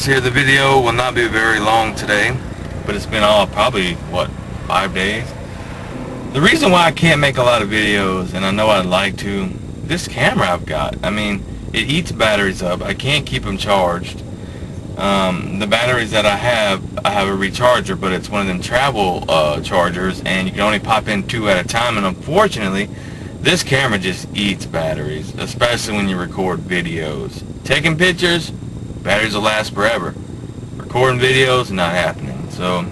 here. The video will not be very long today, but it's been probably, 5 days? The reason why I can't make a lot of videos, and I know I'd like to, this camera I've got, I mean, it eats batteries up. I can't keep them charged. The batteries that I have a recharger, but it's one of them travel chargers, and you can only pop in 2 at a time, and unfortunately, this camera just eats batteries, especially when you record videos. Taking pictures, batteries will last forever. Recording videos, not happening. So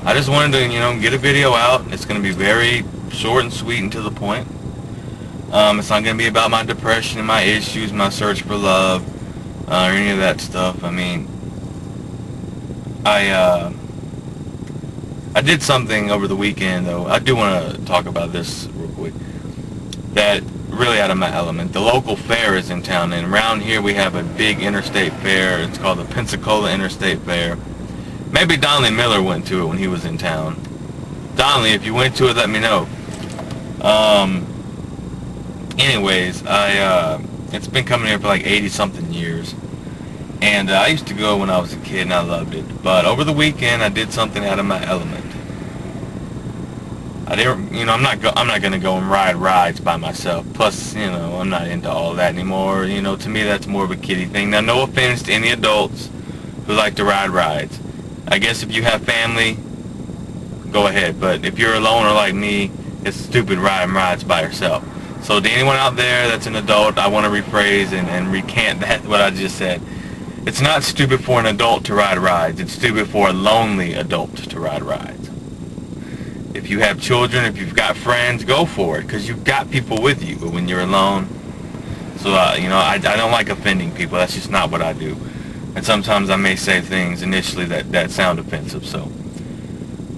I just wanted to, get a video out. It's going to be very short and sweet and to the point. It's not going to be about my depression and my issues, my search for love, or any of that stuff. I mean, I did something over the weekend, though. I do want to talk about this real quick. That really out of my element. The local fair is in town, and around here we have a big interstate fair. It's called the Pensacola Interstate Fair. Maybe Donnelly Miller went to it when he was in town. Donnelly, if you went to it, let me know. Anyways, it's been coming here for like 80-something years. And I used to go when I was a kid, and I loved it. But over the weekend, I did something out of my element. I didn't, I'm not gonna go and ride rides by myself. Plus, I'm not into all that anymore. To me, that's more of a kiddie thing. Now, no offense to any adults who like to ride rides. I guess if you have family, go ahead. But if you're a loner like me, it's stupid riding rides by yourself. So to anyone out there that's an adult, I want to rephrase and recant what I just said. It's not stupid for an adult to ride rides. It's stupid for a lonely adult to ride rides. If you have children, if you've got friends, go for it, because you've got people with you. But when you're alone, so I don't like offending people. That's just not what I do. And sometimes I may say things initially that sound offensive. So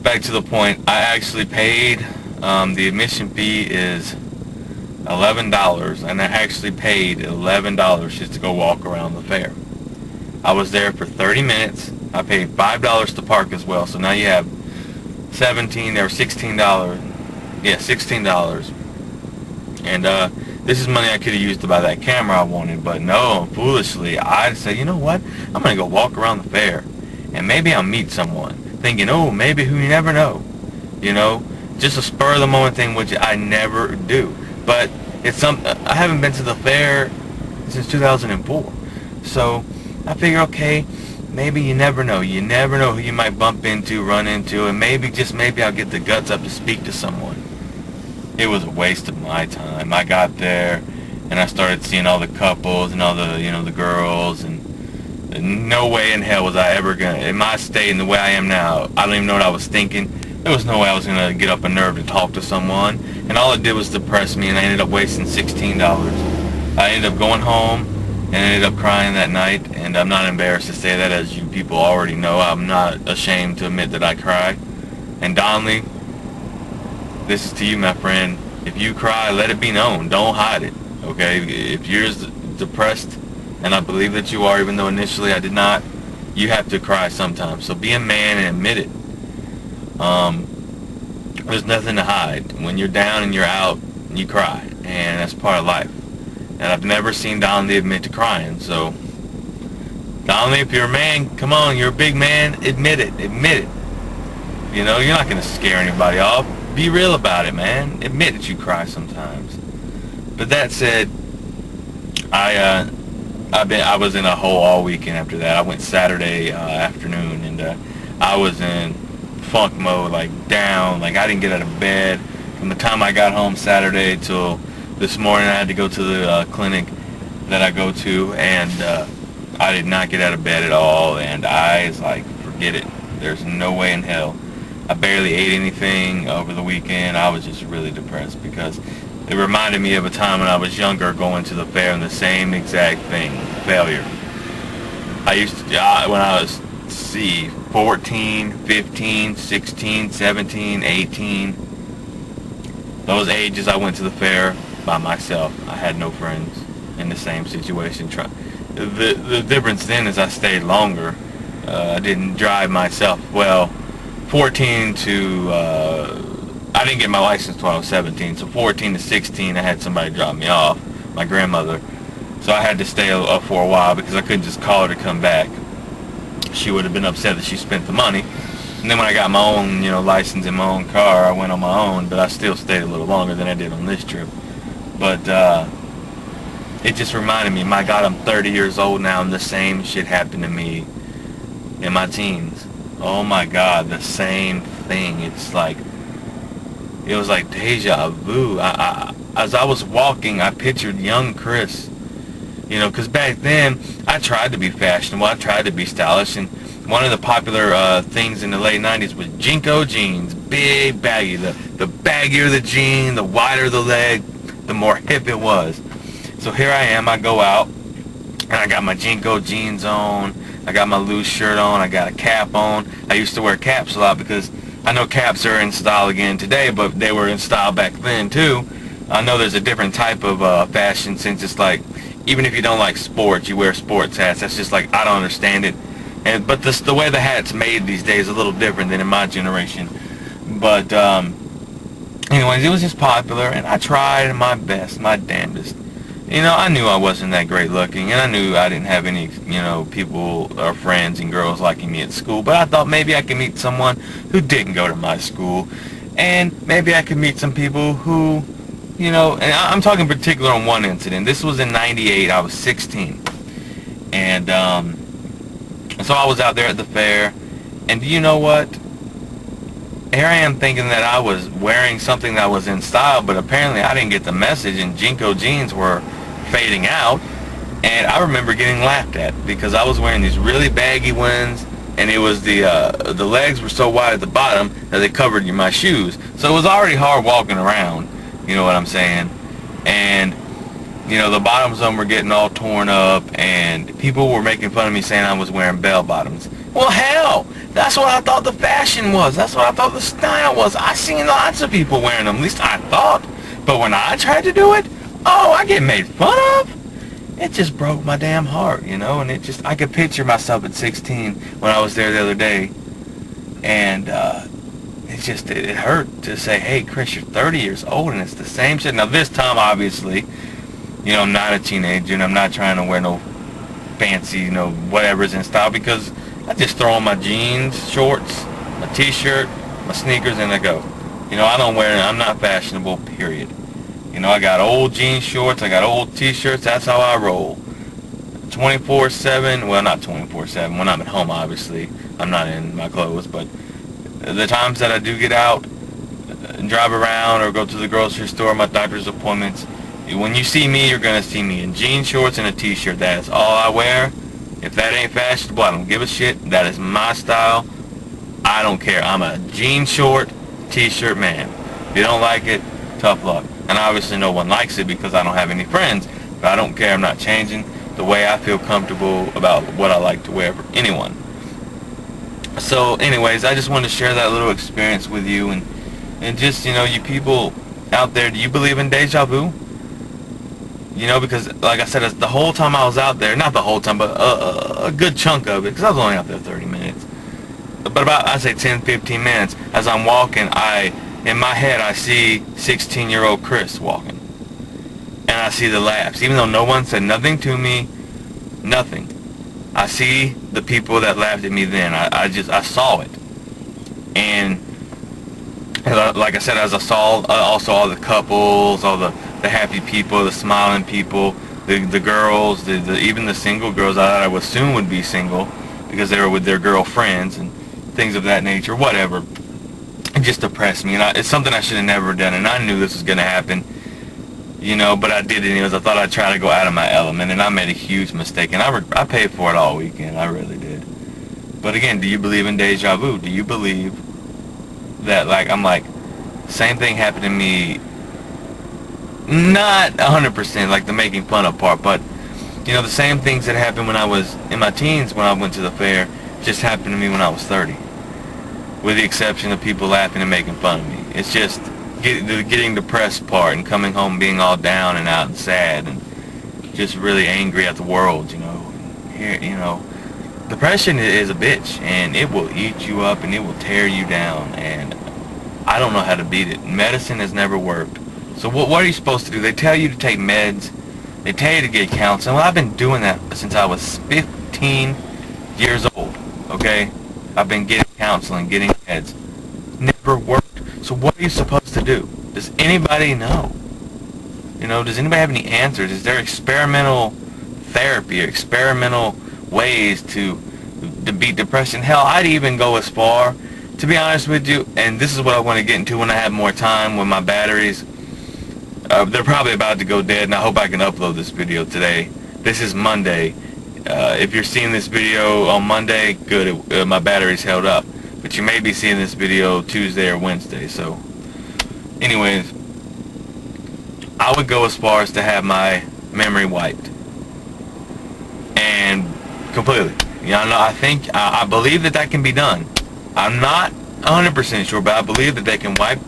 back to the point, I actually paid. The admission fee is $11, and I actually paid $11 just to go walk around the fair. I was there for 30 minutes. I paid $5 to park as well. So now you have $16. Yeah, $16. And this is money I could have used to buy that camera I wanted, but no, foolishly, I said, you know what? I'm gonna go walk around the fair, and maybe I'll meet someone. Thinking, oh, maybe who you never know. Just a spur of the moment thing, which I never do. But I haven't been to the fair since 2004, so I figure, okay, maybe you never know. You never know who you might bump into, run into, and maybe, just maybe, I'll get the guts up to speak to someone. It was a waste of my time. I got there, and I started seeing all the couples and all the, the girls, and no way in hell was I ever gonna, in my state and the way I am now, I don't even know what I was thinking. There was no way I was gonna get up a nerve to talk to someone, and all it did was depress me, and I ended up wasting $16. I ended up going home, and I ended up crying that night, and I'm not embarrassed to say that, as you people already know. I'm not ashamed to admit that I cried. And Donnelly, this is to you, my friend. If you cry, let it be known. Don't hide it, okay? If you're depressed, and I believe that you are, even though initially I did not, you have to cry sometimes. So be a man and admit it. There's nothing to hide. When you're down and you're out, you cry, and that's part of life. And I've never seen Donnelly admit to crying. So, Donnelly, if you're a man, come on, you're a big man, admit it. Admit it. You're not going to scare anybody off. Be real about it, man. Admit that you cry sometimes. But that said, I was in a hole all weekend after that. I went Saturday afternoon, and I was in funk mode, like down. Like I didn't get out of bed from the time I got home Saturday till this morning. I had to go to the clinic that I go to, and I did not get out of bed at all, and I was like, forget it. There's no way in hell. I barely ate anything over the weekend. I was just really depressed because it reminded me of a time when I was younger going to the fair and the same exact thing, failure. I used to, when I was, 14, 15, 16, 17, 18, those ages I went to the fair by myself. I had no friends in the same situation. The difference then is I stayed longer. I didn't drive myself. Well, 14 to, I didn't get my license until I was 17, so 14 to 16 I had somebody drop me off, my grandmother. So I had to stay for a while because I couldn't just call her to come back. She would have been upset that she spent the money. And then when I got my own, license in my own car, I went on my own, but I still stayed a little longer than I did on this trip. But it just reminded me, my God, I'm 30 years old now, and the same shit happened to me in my teens. Oh my God, the same thing. It was like deja vu. As I was walking, I pictured young Chris. Because back then, I tried to be fashionable, I tried to be stylish, and one of the popular things in the late 90s was Jinko jeans, big baggy. The baggier the jean, the wider the leg, the more hip it was. So here I am, I go out, and I got my Jinko jeans on, I got my loose shirt on, I got a cap on. I used to wear caps a lot because I know caps are in style again today, but they were in style back then too. I know there's a different type of fashion since it's like, even if you don't like sports, you wear sports hats. That's just like, I don't understand it. But the way the hat's made these days is a little different than in my generation. But anyways, it was just popular, and I tried my best, my damnedest. I knew I wasn't that great looking, and I knew I didn't have any, people or friends and girls liking me at school. But I thought maybe I could meet someone who didn't go to my school, and maybe I could meet some people who, and I'm talking in particular on one incident. This was in '98. I was 16, and so I was out there at the fair, and do you know what? Here I am thinking that I was wearing something that was in style, but apparently I didn't get the message, and Jinko jeans were fading out. And I remember getting laughed at because I was wearing these really baggy ones, and it was the legs were so wide at the bottom that they covered my shoes. So it was already hard walking around, you know what I'm saying? And the bottoms of them were getting all torn up, and people were making fun of me saying I was wearing bell bottoms. Well, hell, that's what I thought the fashion was. That's what I thought the style was. I seen lots of people wearing them, at least I thought. But when I tried to do it, I get made fun of. It just broke my damn heart, and I could picture myself at 16 when I was there the other day, and it hurt to say, hey, Chris, you're 30 years old, and it's the same shit. Now, this time, obviously, I'm not a teenager, and I'm not trying to wear no fancy, whatever's in style, because I just throw on my jeans, shorts, my t-shirt, my sneakers, and I go. I'm not fashionable, period. I got old jean shorts, I got old t-shirts, that's how I roll. 24/7, well, not 24/7, when I'm at home, obviously. I'm not in my clothes, but the times that I do get out and drive around or go to the grocery store, my doctor's appointments, when you see me, you're going to see me in jean shorts and a t-shirt. That is all I wear. If that ain't fashionable, I don't give a shit. That is my style. I don't care. I'm a jean short, t-shirt man. If you don't like it, tough luck. And obviously no one likes it because I don't have any friends. But I don't care. I'm not changing the way I feel comfortable about what I like to wear for anyone. So anyways, I just wanted to share that little experience with you. And just, you people out there, do you believe in deja vu? Because, like I said, the whole time I was out there, not the whole time, but a good chunk of it, because I was only out there 30 minutes, but about, I'd say 10, 15 minutes, as I'm walking, in my head, I see 16-year-old Chris walking, and I see the laughs, even though no one said nothing to me, nothing. I see the people that laughed at me then. I saw it, and like I said, as I saw also all the couples, all the happy people, the smiling people, the girls, even the single girls I thought I would soon would be single because they were with their girlfriends and things of that nature, whatever. It just depressed me, and it's something I should have never done, and I knew this was going to happen, but I did it anyways. I thought I'd try to go out of my element, and I made a huge mistake, and I paid for it all weekend. I really did. But again, do you believe in deja vu? Do you believe that, same thing happened to me? Not 100% like the making fun of part, but the same things that happened when I was in my teens when I went to the fair just happened to me when I was 30, with the exception of people laughing and making fun of me. It's just the getting depressed part and coming home being all down and out and sad and just really angry at the world. Depression is a bitch, and it will eat you up and it will tear you down, and I don't know how to beat it. Medicine has never worked. So what are you supposed to do? They tell you to take meds They tell you to get counseling. Well, I've been doing that since I was 15 years old, okay? I've been getting counseling, getting meds. Never worked. So what are you supposed to do? Does anybody know? You know, does anybody have any answers? Is there experimental therapy or experimental ways to beat depression? Hell, I'd even go as far, to be honest with you, and this is what I want to get into when I have more time with my batteries. They're probably about to go dead, and I hope I can upload this video today. This is Monday. If you're seeing this video on Monday, good, my battery's held up. But you may be seeing this video Tuesday or Wednesday. So, anyways, I would go as far as to have my memory wiped. And completely. You know, I believe that can be done. I'm not 100% sure, but I believe that they can wipe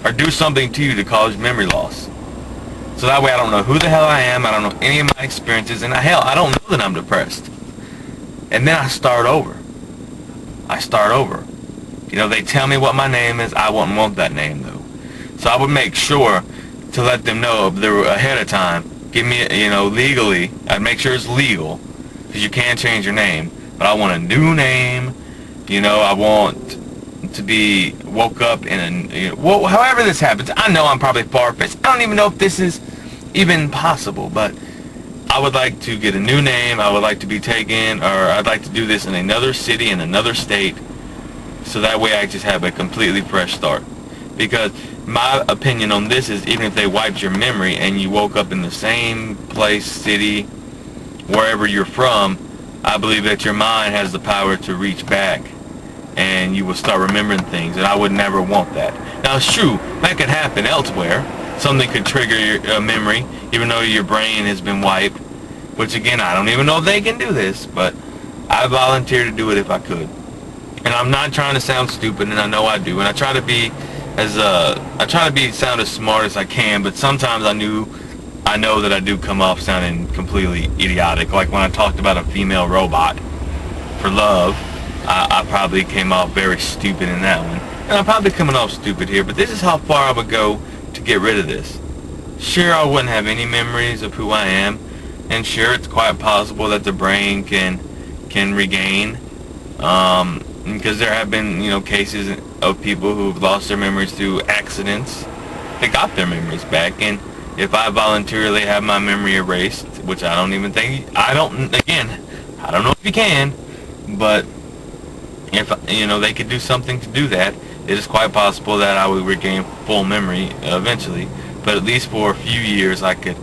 or do something to you to cause memory loss. So that way I don't know who the hell I am, I don't know any of my experiences, and hell, I don't know that I'm depressed. And then I start over. You know, they tell me what my name is, I wouldn't want that name though. So I would make sure to let them know if they were ahead of time. Give me, you know, legally, I'd make sure it's legal, because you can change your name, but I want a new name. You know, I want to be woke up in a, you know, well, however this happens. I know I'm probably far-fetched. I don't even know if this is even possible, but I would like to get a new name. I would like to be taken, or I'd like to do this in another city, in another state, so that way I just have a completely fresh start. Because my opinion on this is, even if they wiped your memory and you woke up in the same place, city, wherever you're from, I believe that your mind has the power to reach back and you will start remembering things, and I would never want that. Now, true, that could happen elsewhere. Something could trigger your memory, even though your brain has been wiped, which again, I don't even know if they can do this, but I volunteer to do it if I could. And I'm not trying to sound stupid, and I know I do, and I try to be sound as smart as I can, but sometimes I know that I do come off sounding completely idiotic. Like when I talked about a female robot for love, I probably came off very stupid in that one. And I'm probably coming off stupid here, but this is how far I would go to get rid of this. Sure, I wouldn't have any memories of who I am, and sure, it's quite possible that the brain can regain, because there have been, you know, cases of people who've lost their memories through accidents. They got their memories back, and if I voluntarily have my memory erased, which I don't even think, I don't know if you can, but if, you know, they could do something to do that, it is quite possible that I would regain full memory eventually. But at least for a few years, I could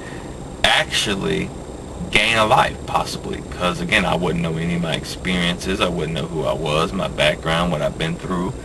actually gain a life, possibly. Because, again, I wouldn't know any of my experiences. I wouldn't know who I was, my background, what I've been through.